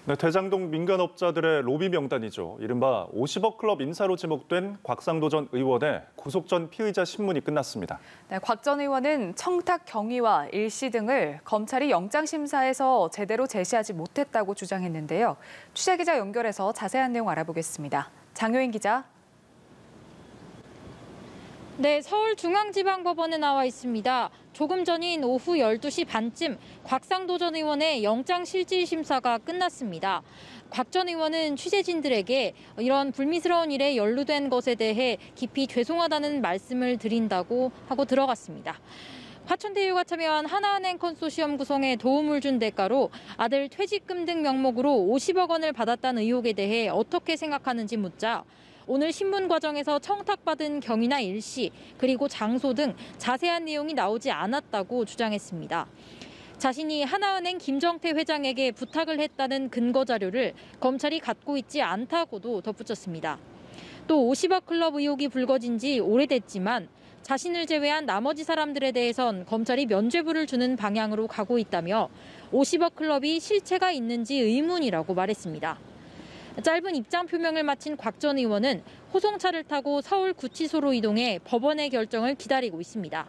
네, 대장동 민간업자들의 로비 명단이죠. 이른바 50억 클럽 인사로 지목된 곽상도 전 의원의 구속 전 피의자 신문이 끝났습니다. 네, 곽 전 의원은 청탁 경위와 일시 등을 검찰이 영장심사에서 제대로 제시하지 못했다고 주장했는데요. 취재기자 연결해서 자세한 내용 알아보겠습니다. 장효인 기자. 네, 서울중앙지방법원에 나와 있습니다. 조금 전인 오후 12시 반쯤 곽상도 전 의원의 영장실질심사가 끝났습니다. 곽 전 의원은 취재진들에게 이런 불미스러운 일에 연루된 것에 대해 깊이 죄송하다는 말씀을 드린다고 하고 들어갔습니다. 화천대유가 참여한 하나은행 컨소시엄 구성에 도움을 준 대가로 아들 퇴직금 등 명목으로 50억 원을 받았다는 의혹에 대해 어떻게 생각하는지 묻자 오늘 신문 과정에서 청탁받은 경위나 일시, 그리고 장소 등 자세한 내용이 나오지 않았다고 주장했습니다. 자신이 하나은행 김정태 회장에게 부탁을 했다는 근거 자료를 검찰이 갖고 있지 않다고도 덧붙였습니다. 또 50억 클럽 의혹이 불거진 지 오래됐지만 자신을 제외한 나머지 사람들에 대해선 검찰이 면죄부를 주는 방향으로 가고 있다며 50억 클럽이 실체가 있는지 의문이라고 말했습니다. 짧은 입장 표명을 마친 곽 전 의원은 호송차를 타고 서울구치소로 이동해 법원의 결정을 기다리고 있습니다.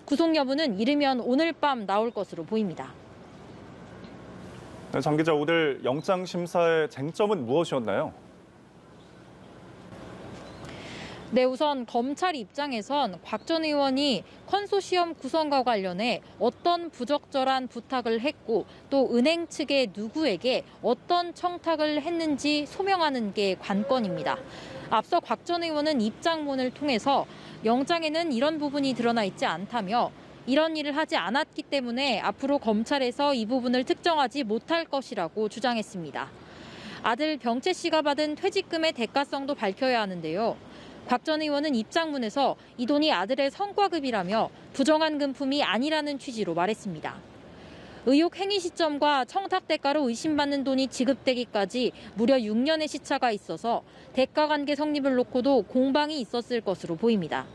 구속 여부는 이르면 오늘 밤 나올 것으로 보입니다. 네, 장 기자, 오늘 영장심사의 쟁점은 무엇이었나요? 네, 우선 검찰 입장에선 곽 전 의원이 컨소시엄 구성과 관련해 어떤 부적절한 부탁을 했고 또 은행 측의 누구에게 어떤 청탁을 했는지 소명하는 게 관건입니다. 앞서 곽 전 의원은 입장문을 통해서 영장에는 이런 부분이 드러나 있지 않다며 이런 일을 하지 않았기 때문에 앞으로 검찰에서 이 부분을 특정하지 못할 것이라고 주장했습니다. 아들 병채 씨가 받은 퇴직금의 대가성도 밝혀야 하는데요. 곽 전 의원은 입장문에서 이 돈이 아들의 성과급이라며 부정한 금품이 아니라는 취지로 말했습니다. 의혹 행위 시점과 청탁 대가로 의심받는 돈이 지급되기까지 무려 6년의 시차가 있어서 대가 관계 성립을 놓고도 공방이 있었을 것으로 보입니다.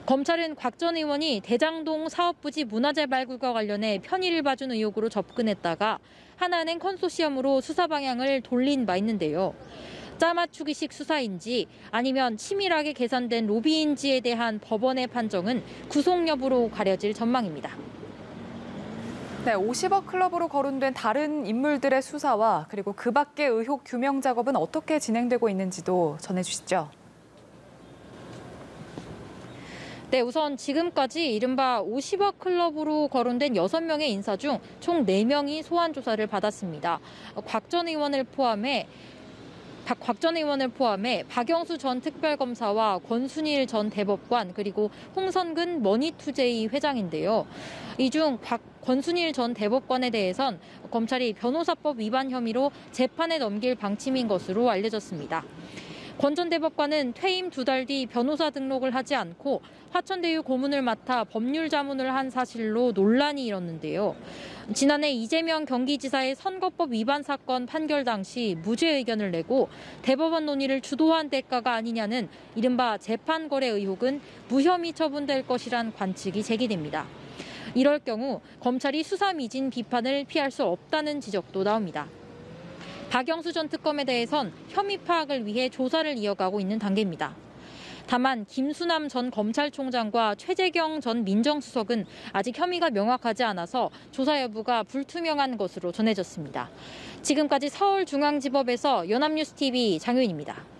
검찰은 곽 전 의원이 대장동 사업부지 문화재 발굴과 관련해 편의를 봐준 의혹으로 접근했다가 하나은행 컨소시엄으로 수사 방향을 돌린 바 있는데요. 짜맞추기식 수사인지 아니면 치밀하게 계산된 로비인지에 대한 법원의 판정은 구속 여부로 가려질 전망입니다. 네, 50억 클럽으로 거론된 다른 인물들의 수사와 그리고 그 밖의 의혹 규명 작업은 어떻게 진행되고 있는지도 전해주시죠. 네, 우선 지금까지 이른바 50억 클럽으로 거론된 6명의 인사 중 총 4명이 소환 조사를 받았습니다. 곽 전 의원을 포함해 박영수 전 특별검사와 권순일 전 대법관 그리고 홍선근 머니투제이 회장인데요. 이 중 권순일 전 대법관에 대해선 검찰이 변호사법 위반 혐의로 재판에 넘길 방침인 것으로 알려졌습니다. 권 전 대법관은 퇴임 2달 뒤 변호사 등록을 하지 않고 화천대유 고문을 맡아 법률 자문을 한 사실로 논란이 일었는데요. 지난해 이재명 경기지사의 선거법 위반 사건 판결 당시 무죄 의견을 내고 대법원 논의를 주도한 대가가 아니냐는 이른바 재판 거래 의혹은 무혐의 처분될 것이란 관측이 제기됩니다. 이럴 경우 검찰이 수사 미진 비판을 피할 수 없다는 지적도 나옵니다. 박영수 전 특검에 대해선 혐의 파악을 위해 조사를 이어가고 있는 단계입니다. 다만 김수남 전 검찰총장과 최재경 전 민정수석은 아직 혐의가 명확하지 않아서 조사 여부가 불투명한 것으로 전해졌습니다. 지금까지 서울중앙지법에서 연합뉴스TV 장효인입니다.